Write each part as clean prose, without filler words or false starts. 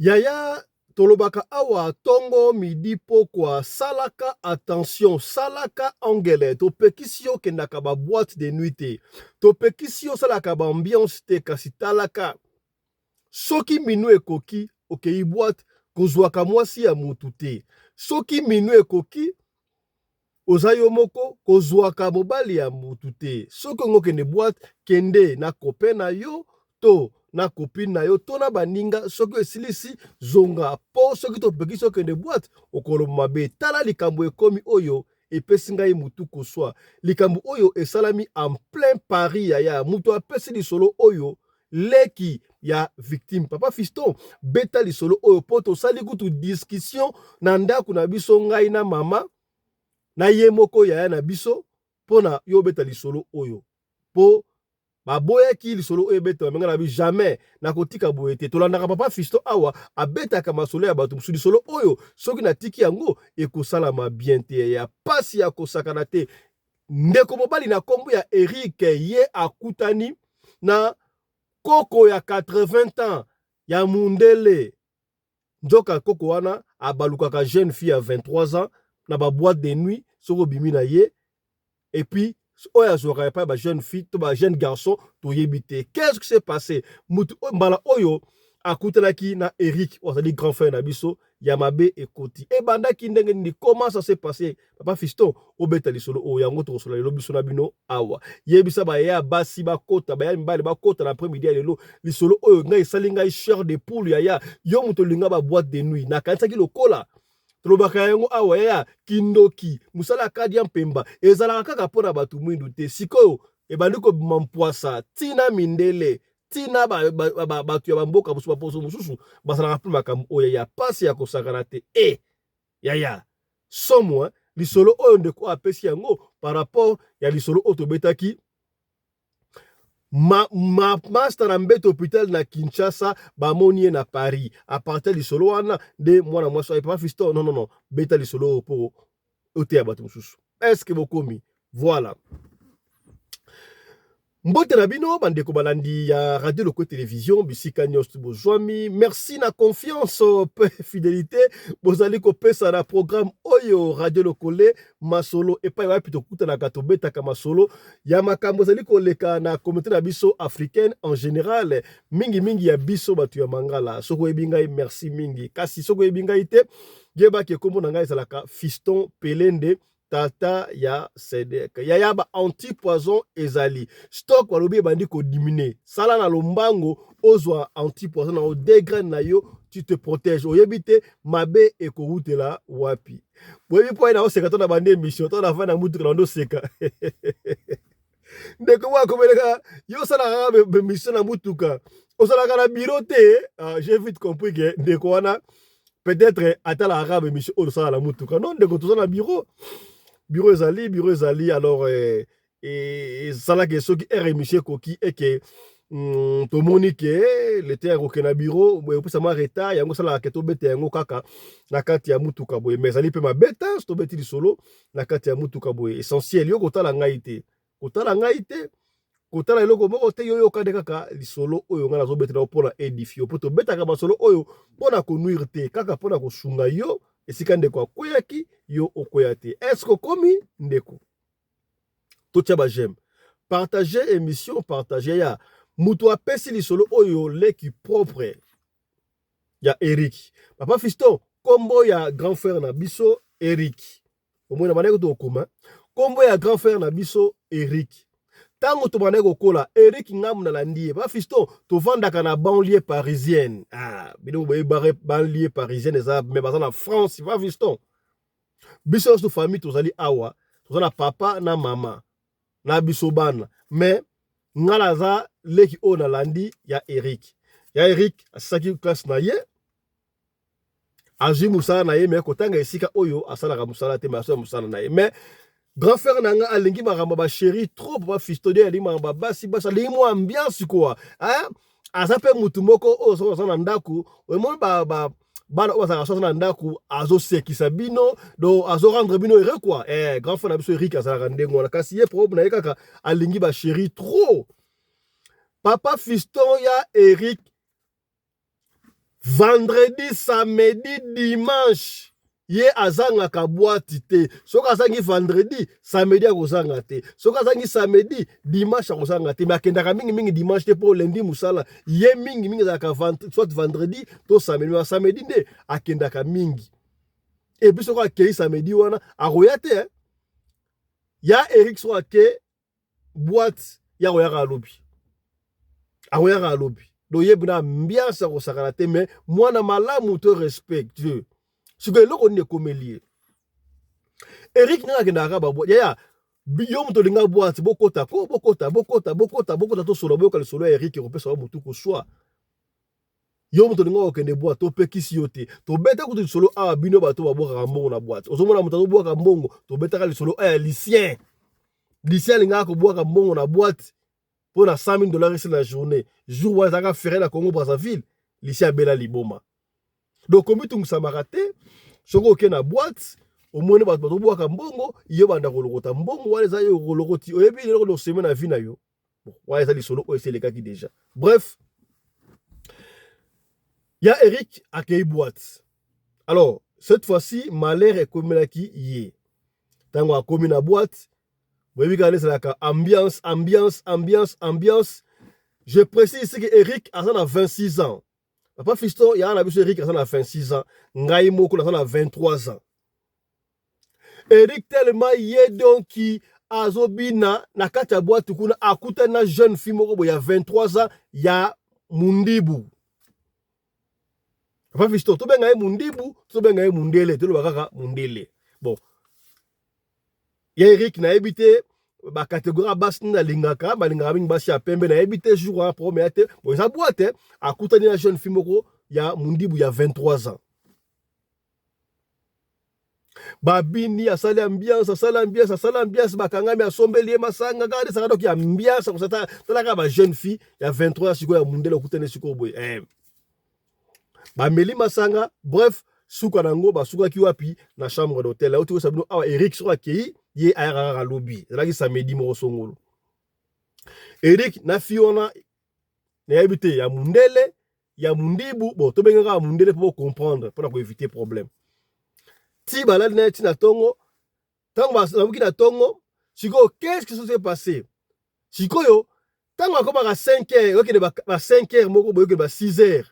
Yaya tolobaka awa tongo midi pokwa salaka attention salaka angele topekisio kendaka ba boîte de nuit te topekisio salaka ba ambiance te kasi talaka soki minu ekoki okei boîte kozwaka mwasi ya mutu te soki minu ekoki oza yo moko kozwaka mobali ya mutu te soki ngokende boîte kende na copain na yo to na copine na yo to na baninga soki esilisi zonga po soki topekisi okende boîte okoloba mabe tala likambo ekomi oyo epesi ngai mutu koswa likambo oyo esalami en plein Paris yaya mutu apesi lisolo oyo leki ya victime papa fiston beta lisolo oyo po tosali kutu discussion na ndako na biso ngai na mama na ye moko yaya na biso pona yo beta lisolo oyo po baboyaki lisolo oyo beta bamenga na bi jamais na kotika boye te tolandaka papa Fiston awa abetaka masolo ya bato mosusu lisolo oyo soki natiki yango ekosalama bien te ya pasi ya kosakana te ndeko mobali na kombo ya Eric ye akutani na koko ya 80 ans ya mundele nzoka koko wana abalukaka jeune fille ya 23 ans na ba boîte de nuit soko bimi na ye et puis oya zokaya pa ba jeune fille to ba jeune garçon to yebite qu'est-ce qui s'est passé mutu mbala oyo akutanaki na Eric ozali grand frère na biso ya mabe ekoti e bandaki ndenge ni comment ça s'est passé papa Fiston obeta lisolo o yango to sola lelo biso na bino awa yebisa ba ya basi ba kota ba ya mbale ba kota na après midi ya lelo lisolo oyo ngai salinga chair de poule ya yo muto linga ba boîte de nuit na kansaki lokola tolobaka yango awa ya kindoki musala kadi mpemba ezalaka kaka mpona bato mwindu te sikoyo ebandi kobima mpwasa tina mindele tina bato ya bamboka mosusu baposo mosusu basalaka mpe makambo oyo ya pasi ya kosakana te yaya somo lisolo oyo ndeko apesi yango par rapport ya lisolo oyo tobetaki master na mbeto hôpital na Kinshasa bamoni ye na Paris à partir lisolo wana de mwana mwasi ya papa Fiston non beta lisolo po oteya bato mosusu est-ce que bokomi voilà mbote na bino bandeko balandi ya radio loko télévision bisika nyonso bozwami merci na confiance pe fidélité bozali kopesa na programme oyo radio lokole masolo epai wapi tokutanaka tobetaka masolo ya makambo ezali koleka na communauté na biso africaine en général mingi ya biso bato ya mangala soko yebi ngai merci mingi kasi soko yebi ngai te yebaki kombo na ngai ezalaka Fiston Pelende tata ya Sedek yaya ba anti-poison ezali stock walobi bandi ko diminuer sala na lombango ozwa anti-poison na degré na yo tu te protèges oyebite mabe ekoutela wapi boyebi po na oseka to na bandi émission to na vana mutu na ndo seka ndeko wa komeleka yo sala be mission na mutuka osala na bureau te j'ai vite compris que ndeko wana peut-être atala arabe émission o sala na mutuka non ndeko to na bureau ezali alors sala ke soki émission koki et que tomoni ke le terre au na bureau boye pesa ma retard yango sala ke to bete yango kaka na kati ya mutuka boye mais ali pe ma beta to beti li solo na kati ya mutuka boye essentiel yo kotala ngai te kotala eloko moko te yo kande kaka li solo oyo nga nazo bete na pona édifier po to beta ka ba solo oyo pona ko nuire te kaka pona ko sunga yo esika ndeko akoyaki yo okoya te est-ce que komi ndeko totia ba j'aime partager émission partager ya mutu apesi lisolo oyo leki propre ya Eric papa Fiston kombo ya grand frère na biso Eric omona maneko to okoma kombo ya grand frère na biso Eric tango to maneko kola Eric ngamu na landie papa Fiston to vandaka na banlieue parisienne bino boye banlieue parisienne eza mais baza na France papa Fiston biso to famille tozali awa tozana papa na mama na biso bana mais ngala za leki o na landi ya Eric asaki classe na ye azwi musala na ye mais kotanga esika oyo asalaka musala te mais asala musala na ye mais grand frère nanga alingi makambo ba chéri trop papa Fiston de alingi makambo basi alingi mo ambiance quoi aza pe mutu moko o so na ndaku mo bana oyo azalaka na ndaku azosekisa bino do azorendre bino heureux quoi grand frère na biso Eric azalaka ndenge wana kasi ye problème na ye kaka alingi ba chéri trop papa Fiston ya Eric vendredi, samedi, dimanche. Ye azanga ka boîte te. Soka azangi vendredi, samedi akozanga te. Soka azangi samedi, dimanche akozanga te. Makenda ka mingi dimanche te pour lundi musala. Ye mingi za ka soit vendredi to samedi. Ma samedi nde akenda ka mingi. Et puis soka akei samedi wana akoya te. Hein? Ya Eric soka ke boîte ya koyaka alobi. Akoyaka alobi. Do ye bina ambiance akosakana te mais mwana malamu te respecte. Ce que l'on est comme lié. Eric n'a rien à voir. Ya biom to linga boîte bokota to solo boka solo Eric ko pesa mutu ko soa. Yom to linga okende boîte to pekisi yote. To beta ko solo a bino bato ba boka mbongo na boîte. Ozomona mutu boka mbongo to beta ka solo a lycien. Lycien linga ko boka mbongo na boîte pour na $100,000 sur la journée. Jour wa zaka ferrer la Congo Brazzaville. Lycien bela liboma. Donc, comme tu as raté, si tu as une boîte, au moins, tu as une boîte mbongo, il y a un mbongo, ou les aïeux, ou le roti, ou bien le semaine à vie. Bon, ouais, ça, les solo, c'est les gars qui déjà. Bref, il y a Eric à qui boîte. Alors, cette fois-ci, malheur est comme là qui y est. Tant qu'on a commis une boîte, vous voyez, c'est la ambiance. Je précise ici que Eric a 26 ans. Papa Fiston, il y a un avis sur Eric qui a 26 ans. Ngaï Moko a 23 ans. Eric tellement y est donc qui a zobina na kata boîte kuna akuta na jeune fille moko il y a 23 ans, il y a Mundibu. Papa Fiston, to benga Mundibu, to benga Mundele, to lo bakaka Mundele. Bon. Il y a Eric na habité ba catégorie basse na lingaka, ba lingaka mingi basi ya pembe na habité jour en premier te. Bon, ça boîte akuta na jeune fille moko il y a Mundibu il y a 23 ans. Babini asali ambiance bakangami asombeli masanga kade saka donc ambiance comme ça tala ba jeune fille il y a 23 siko ya mundele okutene siko boy meli masanga bref suka nango basuka ki wapi na chambre d'hôtel là où sabino awa Eric so akei ye ayara lobby là ki samedi mo songolo Eric na fiona na habité ya mundele ya mundibu bon to benga mundele pour comprendre pour éviter problème. Si balade na tina tongo tango basabuki na tongo siko qu'est-ce qui s'est passé sikoyo tango akoma ka 5h okende ba 5h moko boyoke ba 6h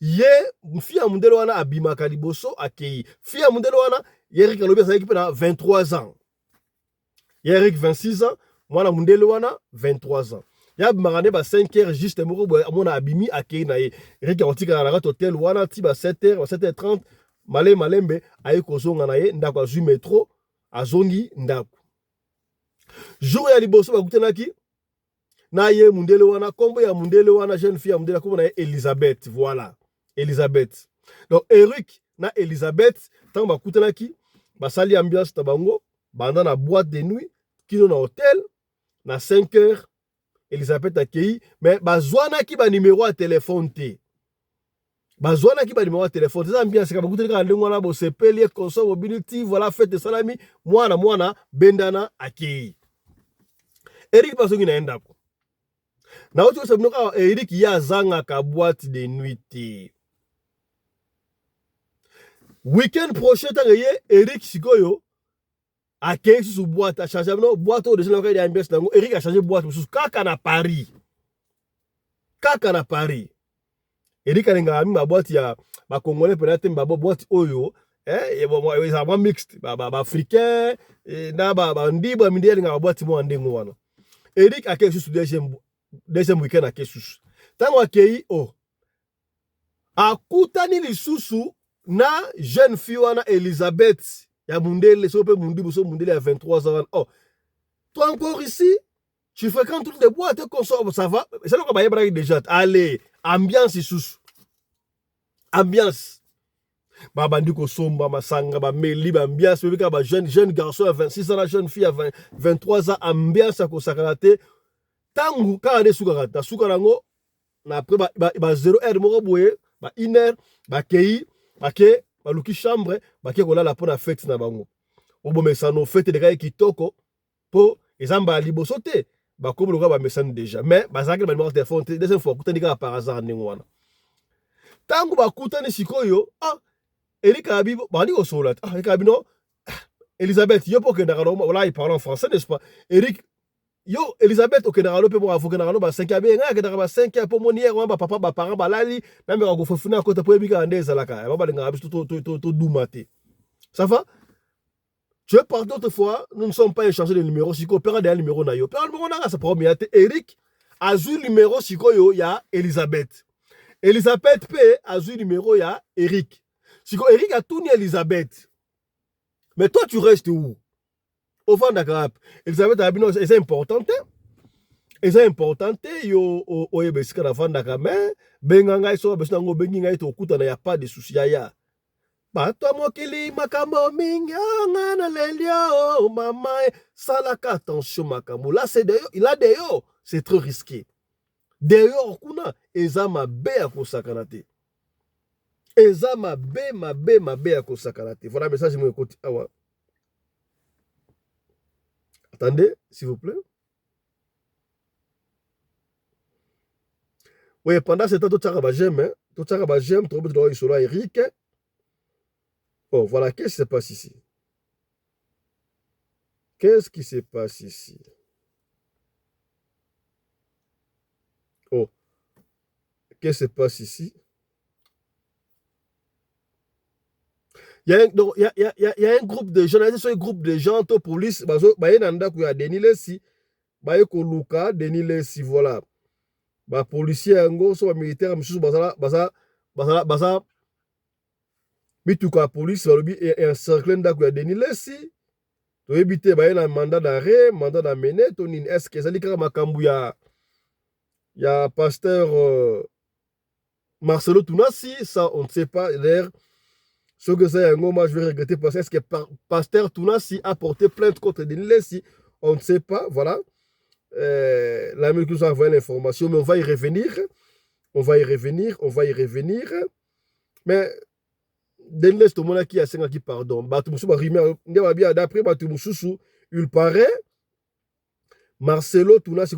ye mfia mundelo wana abimaka liboso akei fia mundelo wana Eric alobi sa équipe na 23 ans Eric 26 ans mwana mundelo wana 23 ans ya bimaka ba 5h juste moko boy amona abimi akei na ye Eric akotika na hotel wana ti ba 7h 7h30 malembe aye kozonga na ye ndako azwi metro azongi ndako jour ya liboso bakutanaki na ye mundele wana kombo ya mundele wana jeune fille ya mundele kombo na ye Elisabeth voilà Elisabeth donc Eric na Elisabeth tant bakutanaki basali ambiance ta bango banda na boîte de nuit kino na hotel na 5h Elisabeth akei mais bazwana ki ba numéro ya téléphone te bazwana ki ba numéro ya téléphone ça ambiance ka bakuteleka na ndenge wana bo sepeli konso mobility voilà fête de salami mwana bendana akei Eric basongi na endako na oto sabino ka Eric ya zanga ka boîte de nuit te week-end prochain tangaye Eric sikoyo akei sous boîte a changer no boîte au déjà na ambiance nango Eric a changer boîte sous kaka na Paris Eric alinga ami ba boîte ya ba congolais peut-être ba boîte oyo ils sont mixte ba africain na ba ndiba mindeli linga boîte mo ndengo wana Eric akei sous deuxième week-end akei sous tango akei akutani lisusu na jeune fille wana Elisabeth ya mundele so pe mundibu so mundele à 23 ans toi encore ici tu fréquentes toutes les boîtes comme ça va c'est là qu'on va y avoir déjà allez ambiance sous ambiance babandi ko somba masanga ba meli ba ambiance beka ba jeune garçon à 26 ans la jeune fille à 23 ans ambiance ko sakalate tangu ka de sukarata sukarango na après ba 0h moko boye ba 1h ba kei ba ke ba luki chambre ba ke ko la pour la fête na bango obomesano fête de kitoko po ezamba liboso te ba komo ba mesane déjà mais ba zaki ba numéro de téléphone deuxième fois kutandika par hasard ndengwana Tango bakutani sikoyo, Eric Abi, bandi au solat. Eric Abi, non, Elisabeth, yo po kendaka no, voilà, il parle en français, n'est-ce pas? Eric, yo, Elisabeth, au kendaka no, pe mo afu kendaka no, ba 5 abi, nga kendaka ba 5 po mo nier, ba papa, ba parent, ba lali, na me ko fofuna ko ta po ebika andeza laka. Ba ba nga abi to dumate. Ça va? Tu veux par d'autres fois, nous ne sommes pas échangés de numéros, si ko pera de numéro na yo. Pera numéro na sa premier Eric, azu numéro siko yo ya Elisabeth. Elisabeth P azu numéro ya Eric. Siko Eric a tout ni Elisabeth. Mais toi, tu restes où? Au fond d'accord. Elisabeth Abino, c'est important. Et c'est important. Yo, o ebesika na fond d'accord. Mais, benganga iso, besina ngo benginga ito okuta na ya pas de souci ya. Bato mokili makambo mingi, ngana lelio, mama, salaka attention makambo. Là, c'est d'ailleurs, il a d'ailleurs, c'est trop risqué. D'ailleurs, kuna, ezama be akosakanate. Eza mabe akosakanate. Voilà le message mon écoute. Ah ouais. Attendez, s'il vous plaît. Oui, pendant ce temps, tout ça, j'aime, hein. Tout ça, j'aime, trop de sur Eric. Oh, voilà, qu'est-ce qui se passe ici? Qu'est-ce qui se passe ici? Oh, qu'est-ce qui se passe ici? Il y a un groupe de journalistes, un groupe de gens, de police, il y a Denis Lessi, il y a Denis Lessi, voilà. Les policiers, les militaires, la police, et un cercle de Denis Lessi, tu as évité un mandat d'arrêt, mandat d'amener, est-ce que ça dit que il y a pasteur Marcelo Tounassi, ça on ne sait pas, d'ailleurs. Ce que c'est un moment, je vais regretter parce que est-ce que pasteur Tounassi a porté plainte contre Denis Lessi? On ne sait pas, voilà. L'Amérique nous a envoyé l'information, mais on va y revenir. On va y revenir. Mais Denis Lessi, tout le monde qui a 5 qui pardon. D'après Batumoussou, il paraît Marcelo Tounassi,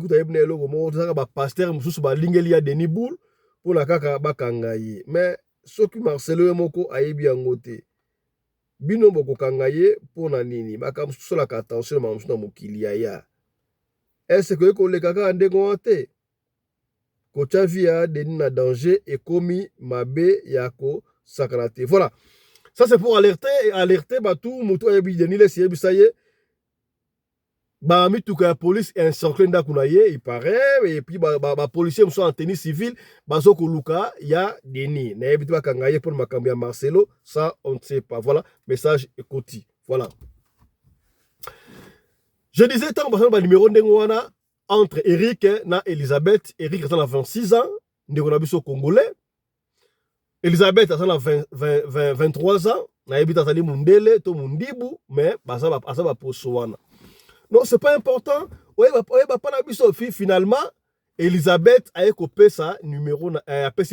pasteur Moussou, Lingeli a Denis Boul pour la kaka bakangaye. Mais ce que Marcelo moko ayebi angote bino boko kangaye pona nini makambo sola ka attention makambo na mokili ya est-ce que ko le kaka ndengo te ko chavia deni na danger et komi mabe yako sakrate. Voilà, ça c'est pour alerter batou mutu ayebi Denis Lessi bisaye ba mituka ya police un cercle ndakunaye il paraît et puis ba policiers sont en tenue civile bazo ko luka ya Denis na yebi ba kangaye pour makambo ya Marcelo, ça on ne sait pas. Voilà, message écouté. Voilà, je disais tant ba numéro ndengwana entre Eric na Elisabeth. Eric a 26 ans, ndeko biso congolais. Elisabeth a 23 ans, na yebi tazali mundele to mundibu, mais baza ba posowana. Non, c'est pas important. Finalement, Elisabeth a coupé sa numéro,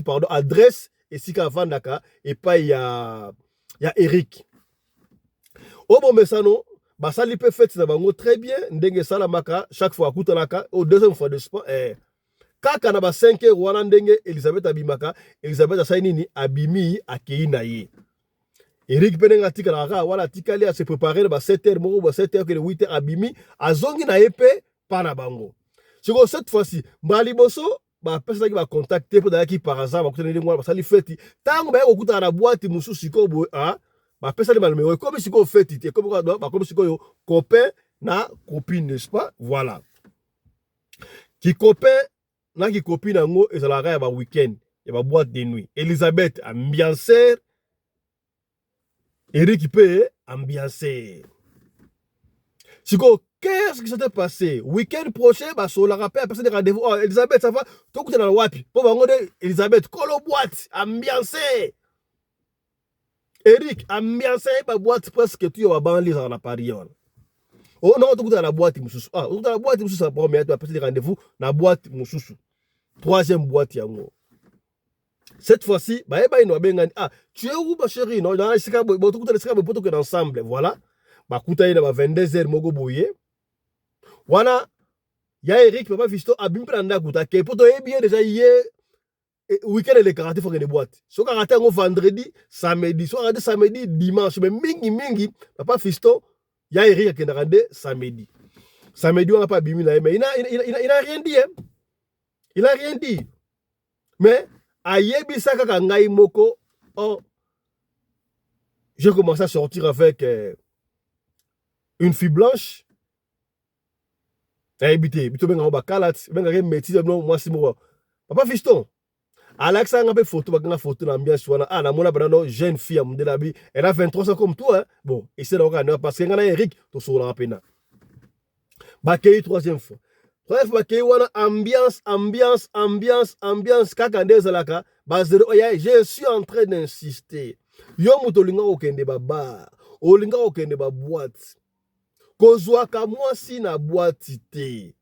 pardon, adresse, et si Kavandaka, et pas il y a Eric. Oh bon, mais ça non, bah ça lui peut faire très bien, ndenge salamaka, chaque fois, koutanaka, au deuxième fois de sport, kaka na ba 5 wana ndenge Elisabeth abimaka, Elisabeth asainini abimi akeinaye. Eric Benenga tika wala tikali a se préparer ba 7h moko ba 7h que 8h abimi azongi na epé pana bango. Siko cette fois-ci mbali boso ba pesa ki ba contacter pour daki par hasard ba kutana ngwa ba sali feti tango ba okuta na boîte musu siko bo ba pesa li numéro comme siko feti te comme ba comme siko yo copain na copine, n'est-ce pas? Voilà. Qui copain na qui copine ngo ezalaka ya ba week-end ya ba boîte de nuit. Elisabeth ambianceur, Eric peut ambiancer. Qu'est-ce qui s'était passé? Week-end prochain, bah, sur la rappel, personne de rendez-vous. Oh, Elisabeth, ça va? Tout le monde est dans le wapi. Pour Elisabeth, colo boîte, ambiancer. Eric, ambiancer, ma boîte presque tu vas banlieue dans la Paris. Oh non, tout le monde est dans la boîte, moussous. Ah, tout le monde est dans la boîte, moussous, ça prend, mais tu vas passer des rendez-vous dans la boîte, moussous. Troisième boîte, yango. Cette fois-ci, tu es où, ma chérie? Non, dans les ensemble. Voilà. Bah, kuta ina ba 22h mogo boye. Wana, ya Eric, papa Fisto, abim pranda kuta. Ke poto bien déjà hier. week-end les karaté faut que des boîtes. So karaté on vendredi, samedi, so karaté samedi, dimanche, mais mingi, papa fiston, ya Eric qui karaté samedi. Samedi on n'a pas bimi là, mais il a rien dit hein. Il a rien dit. Mais ayebi saka kangai moko, oh, j'ai commencé à sortir avec une fille blanche. Habité, bito benga ba kalat, benga ke métier non moi si moi. Papa fiston. Alexa a fait photo, une photo d'ambiance. Ah, la mona banano jeune fille elle a 23 ans comme toi. Hein. Bon, et c'est là parce qu'il y a Eric, tu sur la peine. Bakei troisième fois. Troisième fois, bakei wana ambiance, kakande zalaka. Bazero, je suis en train d'insister. Yo mutolinga okende ba bar, olinga okende ba boîte. Kozwa ka mwasi na boîte te.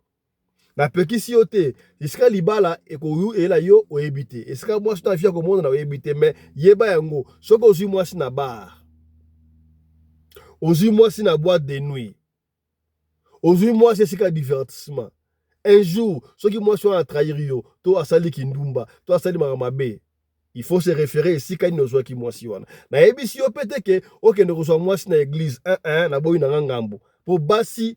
Na pekisi yo te iska libala ekoyu ela yo oyebite iska mwasi na fia komona na oyebite mais yeba yango soko ozwi mwasi na bar ozwi mwasi na boîte de nuit ozwi mwasi esika divertissement un jour soki mwasi wana trahir yo to asali kindumba to asali mabe il faut se référer esika nini ozwaki mwasi wana nayebisi yo pete ke okende kozwa mwasi na église na boyi na ngambo po basi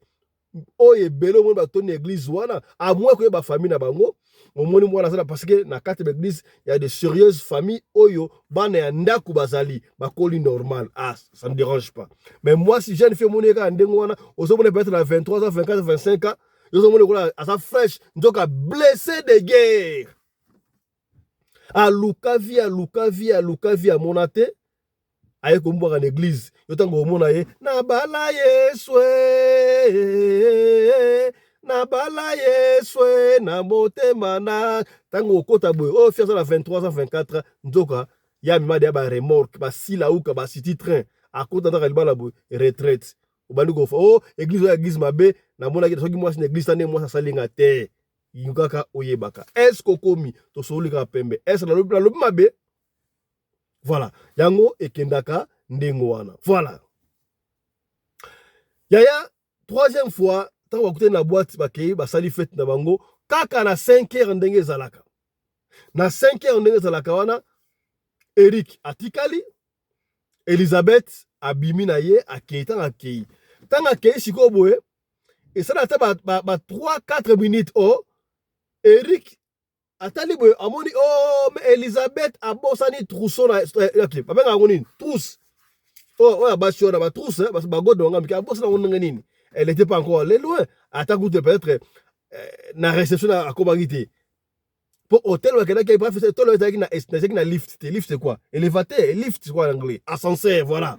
oye belo mo batoni église wana à moins que ba famille na bango omoni mwana sala parce que na carte d'église il y a de sérieuses familles oyo bana ya ndaku bazali bakoli normal ah ça ne dérange pas mais moi si jeune fille moni ka ndengo wana ozomona peut-être na 23 ans 24 25 ans ozomona kola asa fraîche ndoka blessé de guerre a luka via monate aye kombwa na église yotango omona ye na bala yeswe na motema na tango okota boye o fiasa na 23 ans 24 ans nzoka ya mima de ba remorque ba sila uka ba city train akota ta libala boye retraite obandi ko o église mabe na mona ki soki mwasi na église tane mwasi salinga te yukaka oyebaka est-ce kokomi to solika pembe est-ce na lobi mabe. Voilà. Yango ekendaka ndengo wana. Voilà. Yaya, troisième fois, tant que na boîte bakei, basali fête na bango, kaka na 5 heures ndenge zalaka. Na 5 heures ndenge zalaka wana, Eric atikali, Elisabeth abimi na ye, akei, tant akei. Tant akei siko boye, et ça na ta ba 3-4 minutes oh, Eric atali boye amoni oh mais Elisabeth abosani trousseau na ok papa ngoni trousse oh ouais ba sur ba trousse parce que ba godo ngam ki abosana ngoni nini elle était pas encore allée loin ataku peut-être na réception à Kobangité pour hôtel wa kena ki pas fait tout le temps na lift c'est quoi élévateur lift c'est quoi en anglais ascenseur voilà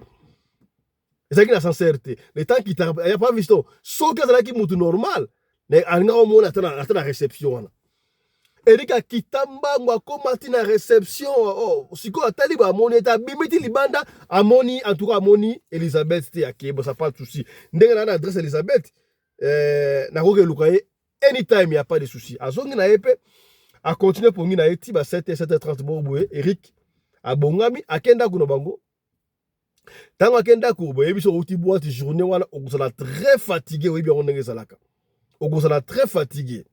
c'est qui ascenseur le temps qui il y a pas visto so que ça qui mutu normal mais anga au monde atana réception. Erika Kitambango akomati na réception oh siko atali ba moni eta bimiti libanda amoni en tout cas amoni Elisabeth te akebo ça pas de souci ndenge na adresse Elisabeth na koke lukaye anytime y a pas de souci azongi na yepe a continuer pour ngi na eti ba 7h30 boye Eric abongami akenda kuno bango tango akenda ku boye biso uti boîte journée wana okozala très fatigué oui bien ndenge salaka okozala très fatigué.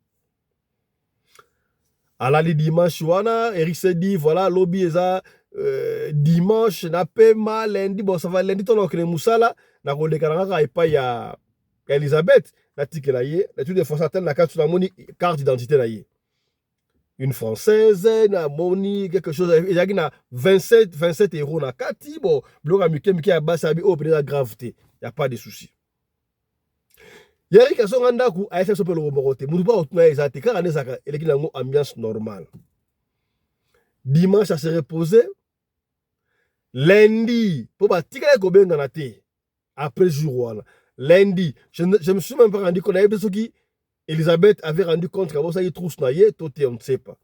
À la dimanche, Eric s'est dit, voilà, lobby eza dimanche, na pema, lundi, bon, ça va, lundi, ton oncle Moussala, na rôle karanga, et pas ya Elisabeth, na tike la ye, la toute fois, certaine, la carte d'identité la ye. Une française, na moni, quelque chose, il y a 27 € na kati, bon, bloga mike a basabi, oh, peut-être gravité, il n'y a pas de souci. Yari kasonga ndaku aisha sopelo bomorote mutuba otuna ezate kaka nezaka eleki nango ambiance normale. Dimanche à se reposer. Lundi pour ba tikala ko benga na te après jour wana. Lundi je me suis même pas rendu compte na yebeso ki Elisabeth avait rendu compte que ça y trousse na ye toté on ne sait pas.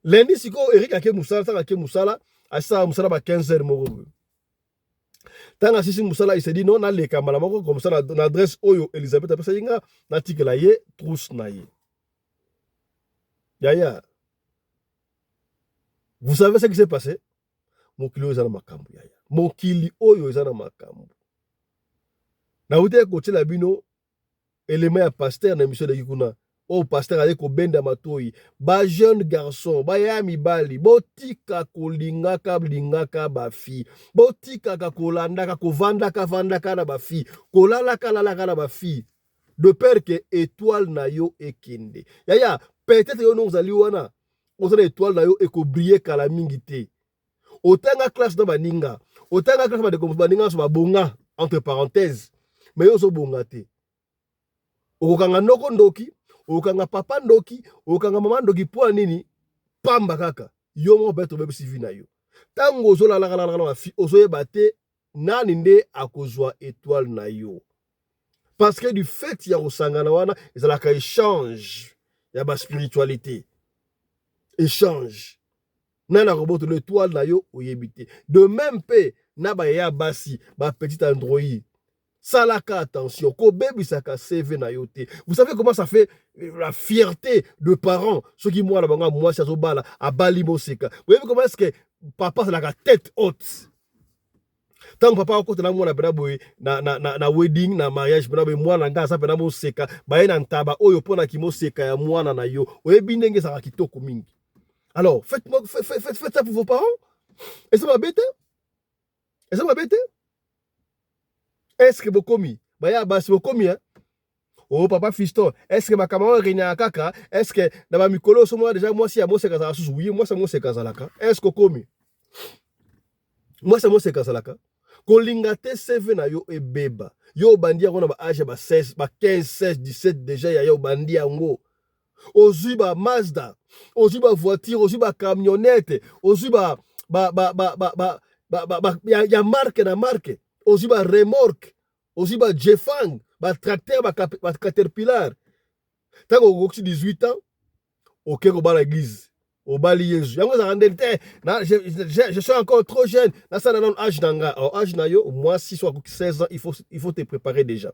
Lundi siko Eric ake musala ça ake musala asa musala ba 15h moko. Tant que si Moussala il s'est dit non, na les camarades comme ça na adresse oyo Elisabeth a passé inga na tikela ye trousse na ye. Yaya. Vous savez ce qui s'est passé? Mokili oyo eza na makambo yaya. Mokili oyo eza na makambo. Na ute ko tshela bino élément ya pasteur na mission de kikuna o pasteur ale ko benda matoi ba jeune garçon ba ya mibali botika kolingaka lingaka ba fi botika ka kolandaka kovandaka vandaka na ba fi kolalaka lalaka na ba fi de peur que étoile na yo ekende yaya peut-être yo nozali wana ozana étoile na yo ekobriller kala mingi te otanga classe na baninga otanga classe ba baninga so babonga entre parenthèses mais yo zo bonga te okokanga ndoko ndoki okanga papa ndoki okanga mama ndoki po nini pamba kaka yo mo beto bebe sivi na yo tango ozolala na fi ozoyeba te nani nde akozwa étoile na yo parce que du fait ya kosangana wana ezalaka échange ya ba spiritualité échange nana roboto l'étoile na yo oyebi te de même pe na ba ya basi ba petit android salaka attention ko bebisaka CV na yo te. Vous savez comment ça fait la fierté de parents ceux qui moi la banga moi ça bala a bali moseka. Vous voyez comment est-ce que papa c'est la tête haute. Tant papa au côté na moi na wedding na mariage bena moi na nga ça pena moseka ba na ntaba oyo pona ki moseka ya mwana na yo. Oyebi ndenge ça kitoko mingi. Alors faites ça pour vos parents. Et ça m'embête. Et ça m'embête. Est-ce que vous commis? Baya basi vous commis hein? Oh papa fiston, est-ce que ma camarade renya kaka? Est-ce que dans ma mikolo so moi déjà moi si à moi c'est kazala sous oui, moi ça moi c'est kazala ka. Est-ce que commis? Moi ça moi c'est kazala ka. Kolingate CV na yo e beba. Yo bandia kona ba âge ba 16, ba 15, 16, 17 déjà ya yo bandia ngo. Ozu ba Mazda, ozu ba voiture, ozu ba camionnette, ozu ba ya marque na marque. Ozu ba remorque, ozu ba Jeffang, ba tracteur, ba caterpillar. Tant au 18 ans, ok, au bas l'église, au bas l'Yésus. Je suis encore trop jeune. Là, ça donne âge d'anga. Âge na yo, moi, si soit 16 ans, il faut te préparer déjà.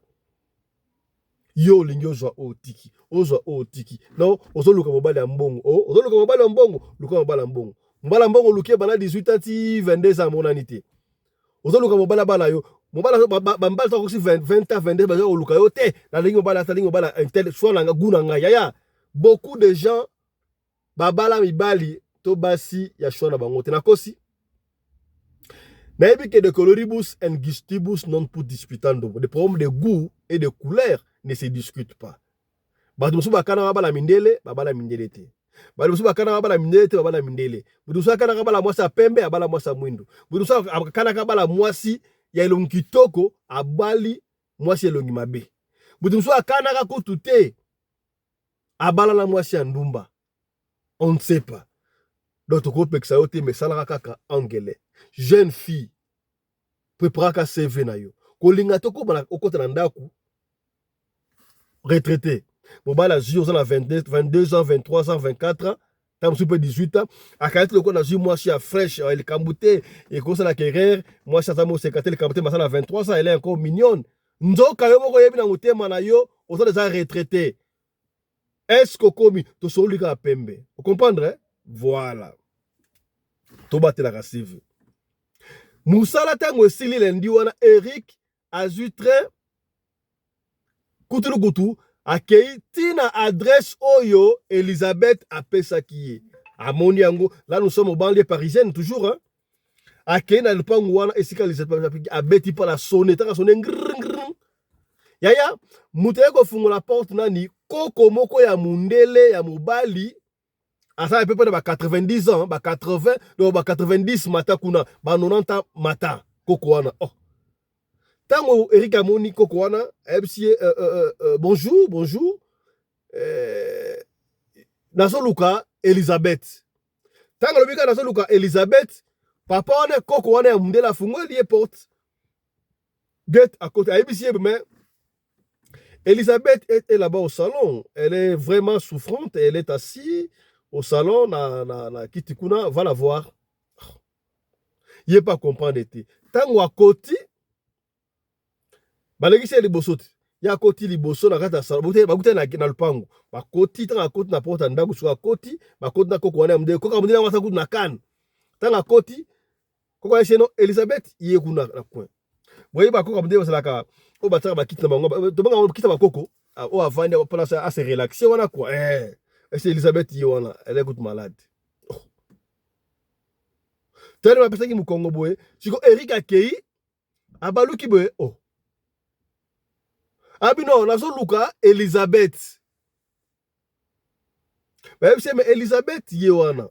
Yo, l'ingyo joa o tiki. Ozo o tiki. Non, ozo luka mobile mbongo. Ozo luka mobile mbongo, luka mobile mbongo. Mobile mbongo luke bana 18 ans, 22 ans, mon anité. Ozo luka mobile bala yo. Mobile bambala to aussi 20 ans 22 ans luka yo te na lingo bala intel soit na guna nga yaya beaucoup de gens babala mibali to basi ya shona bango te na kosi na ebi que de coloribus and gustibus non pour disputando des problèmes de goût et de couleur ne se discutent pas bato musu bakana babala mindele te bato musu bakana babala mindele te babala mindele bato musu bakana babala mwasa pembe abala mwasa mwindo bato musu bakana babala mwasi ya elongi kitoko abali mwasi elongi mabe butu mso akanaka kutu te abala na mwasi ya ndumba on ne sait pas donc tokopekisa yo te mesalaka kaka angele jeune fille preparaka CV na yo kolinga tokobana okota na ndaku retraité mobala zio za na 22 ans 23 ans 24 ans tant super 18 ans à quand le na zio mwasi ya fresh el kambute et comme ça la carrière moi ça mo sekate le kambute masana 23 ans elle est encore mignonne nzoka yo moko yebi na motema na yo oza déjà retraité est-ce que komi to solika pembe vous comprendre voilà to batela ka CV musala tango esili lendi wana Eric azutre kutulu kutu akei tina adresse oyo Elisabeth apesaki ye amoni yango là nous sommes au banlieue parisienne toujours hein akei na lupangu wana esika Elisabeth abeti pa la sonnette ka sonne yaya muteye ko fungola porte nani koko moko ya mundele ya mobali asa pepe na ba 90 ans ba 80 do ba 90 mata kuna ba 90 mata koko wana oh tango Eric amoni koko wana ebsie bonjour naso luka Elisabeth tango lobika naso luka Elisabeth papa wana koko wana ya mundele afungoli ye porte get à côté ebsie mais Elisabeth est là-bas au salon. Elle est vraiment souffrante. Elle est assise au salon. Kitikuna va la voir. Il n'est pas comprendre. Tant à côté, balegi c'est les bossotes. Il y a côté les bossotes dans le salon. Bakute na le pango. Ba côté tant à côté na porte ndaku sur à côté. Ba côté na koko wana mde. Koko mde na wasa na kan. Tant à côté. Koko ayeno Elisabeth il est kuna na coin. Voyez ba koko mde wasa la ka. O bataka bakita bango to banga bakita bakoko oh avant de prendre ça à se relaxer voilà quoi c'est Elisabeth Yoana elle est toute malade tellement ma personne qui me Congo boy siko Eric Akei abaluki boy oh abino nazo luka Elisabeth même si mais Elisabeth Yoana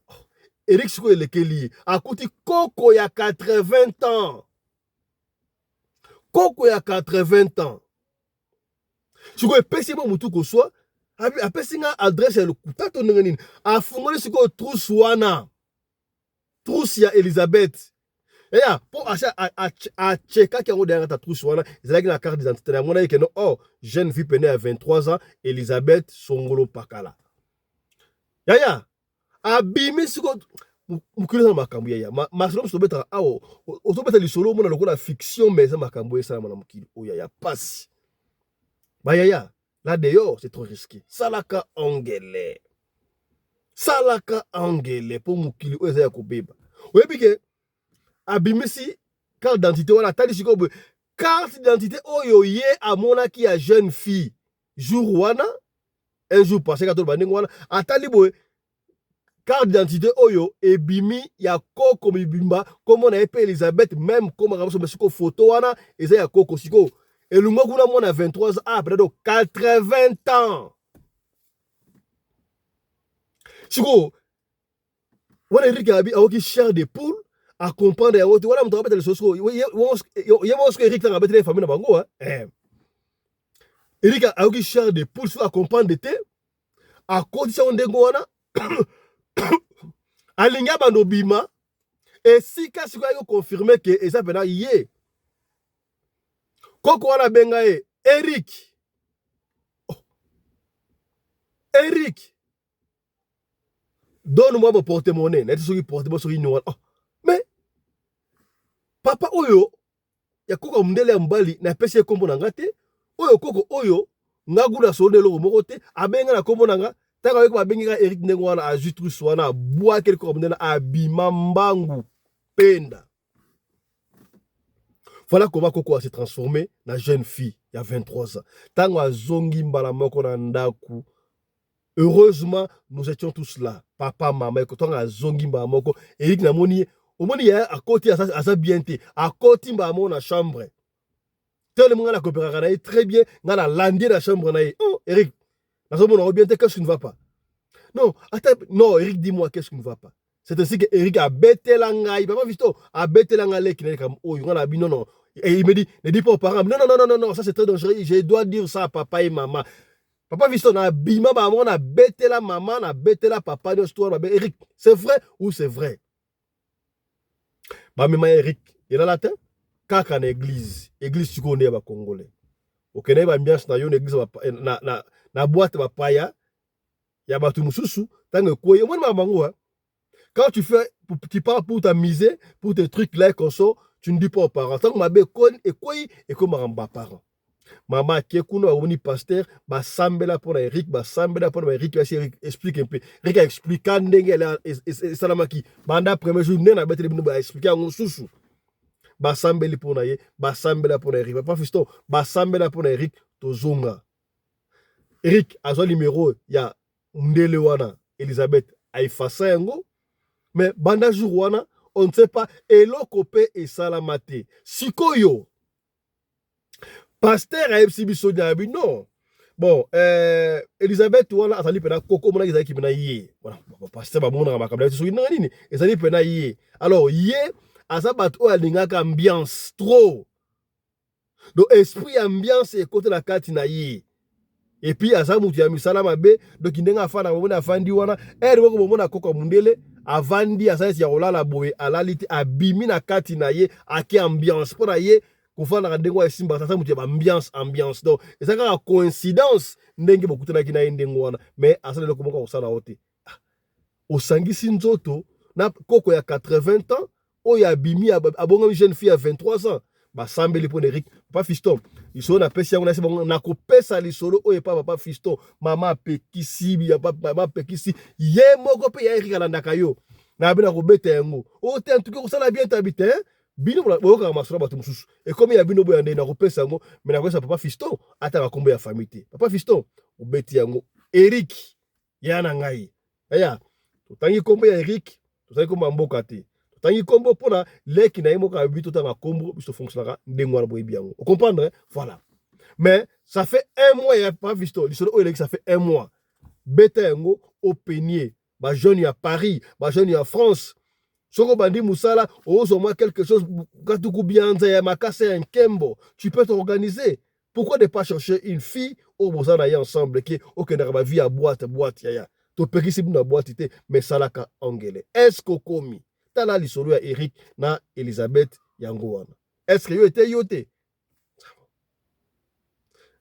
Eric siko elekeli akuti koko ya 80 ans koko ya 80 ans siko epesi mo mutu ko soit apesi nga adresse ya lokuta to ndenge nini afungoli siko trousse wana trousse ya Elisabeth eya po a cheka ki yango derrière ta trousse wana ezalaki na carte d'identité na mona yeke no oh jeune fille pene à 23 ans Elisabeth Songolo Pakala yaya abimi siko mukili na makambo yaya masolo msobeta awo ozobeta lisolo mona lokola fiction mais ça makambo esala mona mukili oya ya pasi bayaya là d'ailleurs c'est trop risqué salaka angele pour mukili oyo eza ya kobeba oyebi ke abimisi carte d'identité wana atali sikoyo carte d'identité oyo ye amonaki ya jeune fille jour wana un jour passé kato bandenge wana atali boye carte d'identité oyo ebimi ya koko bibimba kombo na ye mpe Elisabeth même kombo kamoso mais siko photo wana eza ya koko siko elungo kuna mona 23 ans après donc 80 ans siko wana Eric abi aoki chair de poule à comprendre yango te wana moto abetela lisoso ye mosko Eric tanga abetela famille na bango Eric aoki chair de poule so à comprendre te akotisa ngo ndenge wana alingi abanda obima esika sikoyo ayaki confirme ke eza pena ye koko wana abenga ye Eric donne-moi mon porte-monnaie neti soki porte-monnaie soki nini wana mais papa oyo ya koko mundele ya mbali napesi ye kombo na nga te oyo koko oyo nga guna solo eloko moko te abenga na kombo na nga taka oyeko babengi ka Eric ndenge wana azwi trusse wana abwaki eloko mundele abima mbangu penda voilà comment koko a se transformé na jeune fille ya 23 ans tango azongi mbala moko na ndaku. Heureusement, nous étions tous là. Papa, maman, quand on a zongi mbamoko, Eric na moni, au moni ya à côté à sa bienté, à côté mbamo na chambre. Tellement la coopération très bien, na la landé la chambre na. Oh, Eric, na sommes on bienté qu'est-ce qui ne va pas? Non, attends, non, Eric, dis-moi qu'est-ce qui ne va pas. C'est ainsi que Eric a bêté la ngaï, papa visto, a bêté la ngaï qui n'est comme oh, on a dit non non. Et il me dit, ne dis pas aux parents, non non non non non, ça c'est très dangereux, je dois dire ça à papa et maman. Papa Visto na bima ba on a bêté la maman, na bêté la papa de histoire ba Eric, c'est vrai ou c'est vrai? Ba mema Eric, il a la tête kaka na église tu connais ba congolais. OK na ba ambiance na yo na église na boîte ba paya ya ba tumususu tango koye moi mamango quand tu pars pour t'amuser pour tes trucs là comme ça, tu ne dis pas aux parents. Tango mabe kon et koyi et comme maramba parents. Maman qui est un pasteur, bah sambela pour Eric, bah sambela pour Eric, explique un peu. Eric a expliqué salamaki. Banda premier jour n'a pas été expliqué en sous. Bah sambeli pour naie, bah sambela pour Eric. Papa fiston, bah sambela pour Eric to zonga. Eric a son numéro, il y a Ndele wana, Elisabeth a effacé un go. Mais banda jour wana, on ne sait pas elokopé et salamate. Sikoyo. Pasteur a FCB Sonia non. Bon, Elisabeth wala atali pena koko mona izaki pena yé. Voilà, pasteur ba mona makamla so ina nini. Ezali pena yé. Alors yé azabat o alingaka ambiance trop. Donc esprit ambiance et côté la carte na yé. Et puis azamutu ya misala mabe donc ndenga afana mona afandi wana ko mona koko mundele avandi asasi ya olala boye alaliti abimi na carte na yé aki ambiance pour na yé kofana kandengo ya simba tata mutu ya ambiance donc ezaka la coïncidence ndenge bokutanaki na ndengo wana mais asala loko moko osala ote osangisi nzoto na koko ya 80 ans oya bimi abonga jeune fille à 23 ans ba sambeli pour Eric papa fiston iso na pesi yango na sebongo na kopesa lisolo oye papa fiston mama pekisi ya papa pekisi ye moko pe ya Eric alandaka yo na bina kobeta yango o te en tout cas osala bien tabite bino boyoka masolo bato mususu et comme ya bino boya ndena kopesa yango mais na kopesa papa Fiston ata kombo ya famille te papa Fiston obeti yango Eric ya na ngai aya totangi kombo ya Eric totangi kombo mboka te totangi kombo pona leki na yemo ka bito tanga kombo biso fonctionnera ndengwa boyebi yango vous comprendre voilà mais ça fait un mois ya papa Fiston lisolo o ça fait un mois beta yango au peigné ba jeune ya Paris ba jeune ya France. Soko bandi musala, ozo moi quelque chose, gatuku bianza ya makasa ya nkembo, tu peux t'organiser. Pourquoi ne pas chercher une fille au bozana ya ensemble qui ok na vie à boîte ya. To pekisi na boîte ite mais salaka angele. Est-ce que komi tala lisolo ya Eric na Elizabeth yango wana. Est-ce que yo ete yote?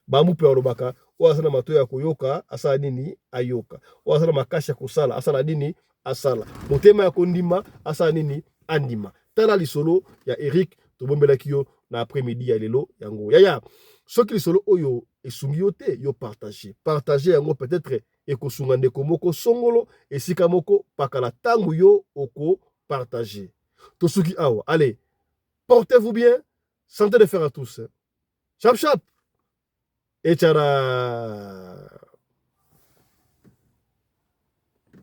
Bamu pe olobaka o asana matoya koyoka asala nini ayoka. O asana makasha kusala asala nini asala motema ya kondima asala nini andima tala lisolo ya Eric tobombelaki yo na après-midi ya lelo yango yaya soki lisolo oyo esungi yo te yo partager yango peut-être ekosunga ndeko moko songolo esika moko pakala tangu yo oko partager tosuki awa allez portez-vous bien santé de fer à tous chap chap et tchara